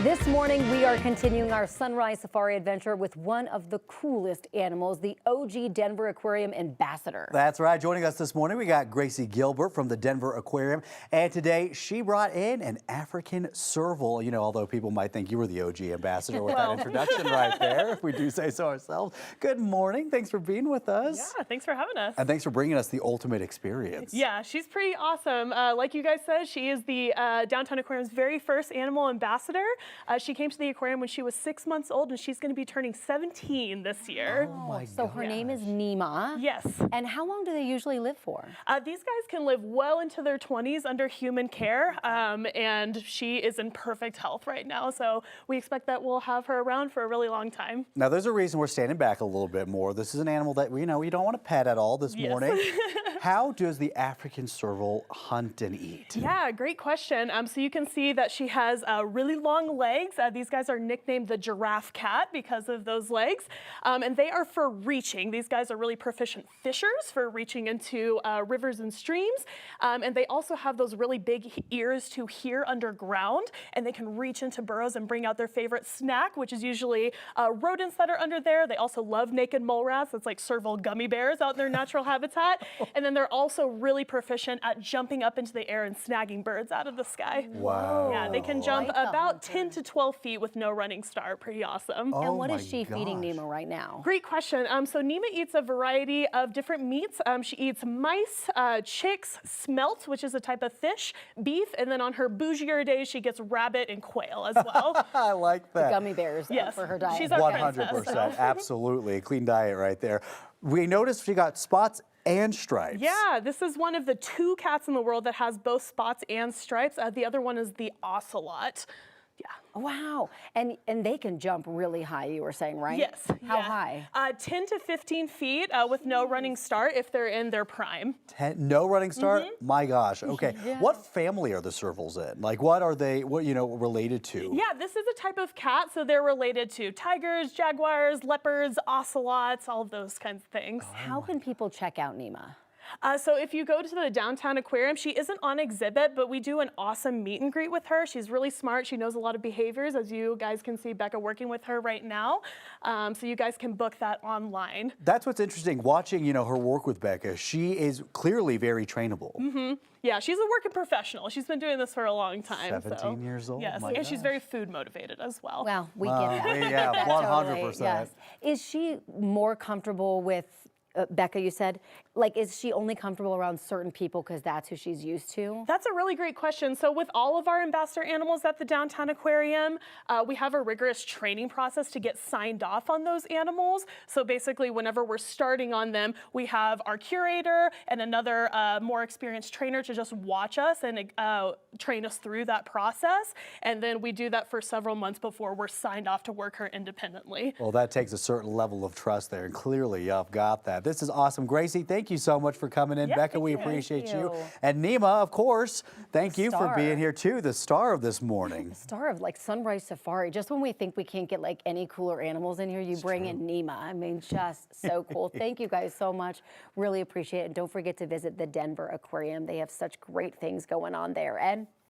This morning, we are continuing our sunrise safari adventure with one of the coolest animals, the OG Denver Aquarium ambassador. That's right. Joining us this morning, we got Gracie Gilbert from the Denver Aquarium. And today, she brought in an African serval. You know, although people might think you were the OG ambassador with that introduction right there, if we do say so ourselves. Good morning. Thanks for being with us. Yeah, thanks for having us. And thanks for bringing us the ultimate experience. Yeah, she's pretty awesome. Like you guys said, she is the Downtown Aquarium's very first animal ambassador. She came to the aquarium when she was 6 months old, and she's going to be turning 17 this year. Oh my So her name is Neema. Yes. And how long do they usually live for? These guys can live well into their 20s under human care, and she is in perfect health right now. So we expect that we'll have her around for a really long time. Now, there's a reason we're standing back a little bit more. This is an animal that we don't want to pet at all this morning. How does the African serval hunt and eat? Yeah, great question. So you can see that she has really long legs. These guys are nicknamed the giraffe cat because of those legs. And they are for reaching. These guys are really proficient fishers for reaching into rivers and streams. And they also have those really big ears to hear underground. And they can reach into burrows and bring out their favorite snack, which is usually rodents that are under there. They also love naked mole rats. It's like serval gummy bears out in their natural habitat. And then they're also really proficient at jumping up into the air and snagging birds out of the sky. Wow. Yeah, they can jump Like a about hunter. 10 to 12 feet with no running start. Pretty awesome. Oh And what my is she feeding gosh. Neema right now? Great question. So Neema eats a variety of different meats. She eats mice, chicks, smelt, which is a type of fish, beef, and then on her bougier days, she gets rabbit and quail as well. I like that. Gummy bears Yes. for her diet. She's our 100%. princess. Absolutely. A clean diet right there. We noticed she got spots and stripes. Yeah, this is one of the 2 cats in the world that has both spots and stripes. The other one is the ocelot. Yeah. Wow. And they can jump really high, you were saying, right? Yes. How yeah. high? 10 to 15 feet with no running start if they're in their prime. No running start? My gosh. Okay. Yeah. What family are the servals in? Like, what are they, related to? Yeah, this is a type of cat, so they're related to tigers, jaguars, leopards, ocelots, all of those kinds of things. How can people check out Neema? So if you go to the Downtown Aquarium, she isn't on exhibit, but we do an awesome meet and greet with her. She's really smart. She knows a lot of behaviors, as you guys can see Becca working with her right now. So you guys can book that online. That's what's interesting. Watching, her work with Becca, she is clearly very trainable. Yeah, she's a working professional. She's been doing this for a long time. 17 years old? Yes, My and she's gosh. very food motivated as well. Well, we Wow, get that. yeah, That 100%. yes. Is she more comfortable with Becca, you said? Like, is she only comfortable around certain people because that's who she's used to? That's a really great question. So with all of our ambassador animals at the Downtown Aquarium, we have a rigorous training process to get signed off on those animals. So basically, whenever we're starting on them, we have our curator and another more experienced trainer to just watch us and train us through that process. And then we do that for several months before we're signed off to work her independently. Well, that takes a certain level of trust there, and clearly you've got that. This is awesome. Gracie, thank you so much for coming in. Yeah, Becca, thank we you. appreciate Thank you. you. And Neema, of course, thank you for Star. being here too, the star of this morning. Star of like Sunrise Safari. Just when we think we can't get like any cooler animals in here, you bring in Neema. I mean, just so cool. Thank you guys so much. Really appreciate it. And don't forget to visit the Denver Aquarium. They have such great things going on there. And